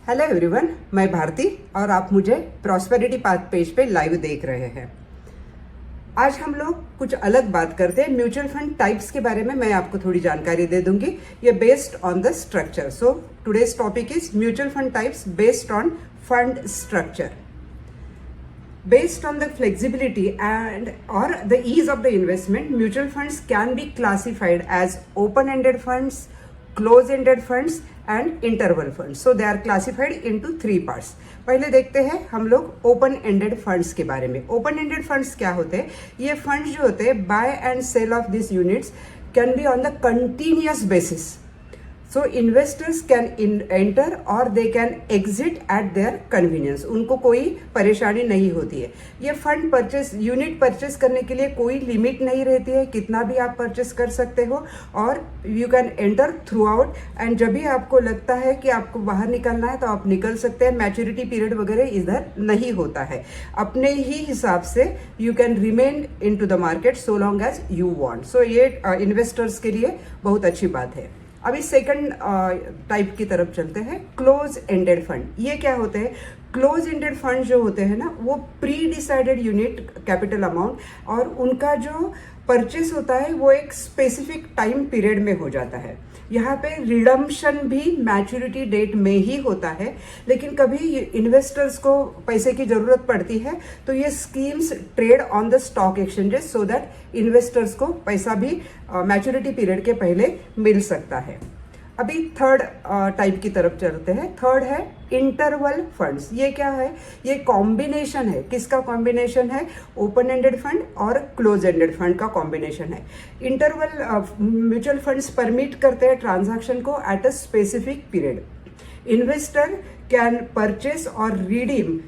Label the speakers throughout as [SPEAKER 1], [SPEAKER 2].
[SPEAKER 1] Hello everyone, मैं भारती और आप मुझे प्रॉस्पेरिटी पाथ पेज पे लाइव देख रहे हैं। आज हम लोग कुछ अलग बात करते हैं। म्यूचुअल फंड टाइप्स के बारे में मैं आपको थोड़ी जानकारी दे दूंगी, ये based on the structure. So today's topic is mutual fund types based on fund structure. Based on the flexibility and or the ease of the investment, mutual funds can be classified as open-ended funds, close-ended funds and interval funds. So they are classified into three parts. पहले देखते हैं हम लोग open ended funds के बारे में। Open ended funds क्या होते हैं? ये फंड्स जो होते हैं, buy and sell of this units can be on the continuous basis. So investors can enter or they can exit at their convenience. उनको कोई परेशानी नहीं होती है। ये फंड परचेस यूनिट परचेस करने के लिए कोई लिमिट नहीं रहती है, कितना भी आप परचेस कर सकते हो और you can enter through out. And जब भी आपको लगता है कि आपको बाहर निकलना है तो आप निकल सकते हैं। मैच्योरिटी पीरियड वगैरह इधर नहीं होता है। अपने ही हिसाब से you can remain in to the market so long as you want. So ये इन्वेस्टर्स के लिए बहुत अच्छी बात है. अभी सेकंड टाइप की तरफ चलते हैं, क्लोज एंडेड फंड. ये क्या होते हैं? क्लोज एंडेड फंड जो होते हैं ना, वो pre decided unit capital amount और उनका जो परचेस होता है वो एक स्पेसिफिक टाइम पीरियड में हो जाता है. यहाँ पे रिडम्पशन भी मैच्योरिटी डेट में ही होता है, लेकिन कभी इन्वेस्टर्स को पैसे की जरूरत पड़ती है तो ये schemes trade on the stock exchanges so that investors को पैसा भी मैच्योरिटी पीरियड के पहले मिल सकता है. अभी थर्ड टाइप की तरफ चलते हैं. थर्ड है इंटरवल फंड्स. ये क्या है? ये कॉम्बिनेशन है. किसका कॉम्बिनेशन है? ओपन एंडेड फंड और क्लोज एंडेड फंड का कॉम्बिनेशन है. इंटरवल म्यूचुअल फंड्स परमिट करते हैं ट्रांजैक्शन को at a specific period. Investor can purchase और redeem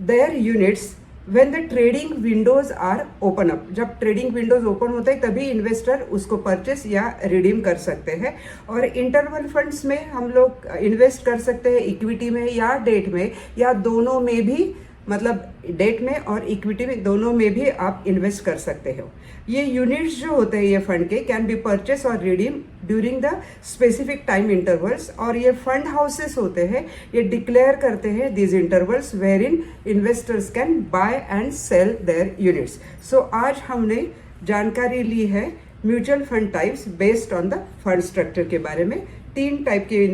[SPEAKER 1] their units when the trading windows are open up. जब ट्रेडिंग विंडोज ओपन होते हैं तभी इन्वेस्टर उसको परचेस या रिडीम कर सकते हैं. और इंटरवल फंड्स में हम लोग इन्वेस्ट कर सकते हैं इक्विटी में या डेट में या दोनों में भी, मतलब डेट में और इक्विटी में दोनों में भी आप इन्वेस्ट कर सकते हो. ये यूनिट्स जो होते हैं ये फंड के कैन बी परचेस और redeem during the specific time intervals. और ये फंड हाउसेस होते हैं, ये डिक्लेयर करते हैं this intervals where in investors can buy and sell their units. So आज हमने जानकारी ली है mutual fund types based on the fund structure के बारे में. 3 टाइप के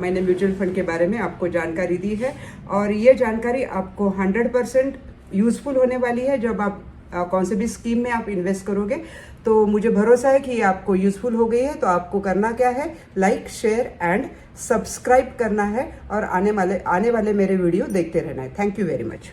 [SPEAKER 1] मैंने म्यूचुअल फंड के बारे में आपको जानकारी दी है और ये जानकारी आपको 100% यूजफुल होने वाली है. जब आप कौन से भी स्कीम में आप इन्वेस्ट करोगे तो मुझे भरोसा है कि ये आपको यूजफुल हो गई है. तो आपको करना क्या है? लाइक, शेयर एंड सब्सक्राइब करना है और आने वाले मेरे वीडियो देखते रहना है. Thank you very much.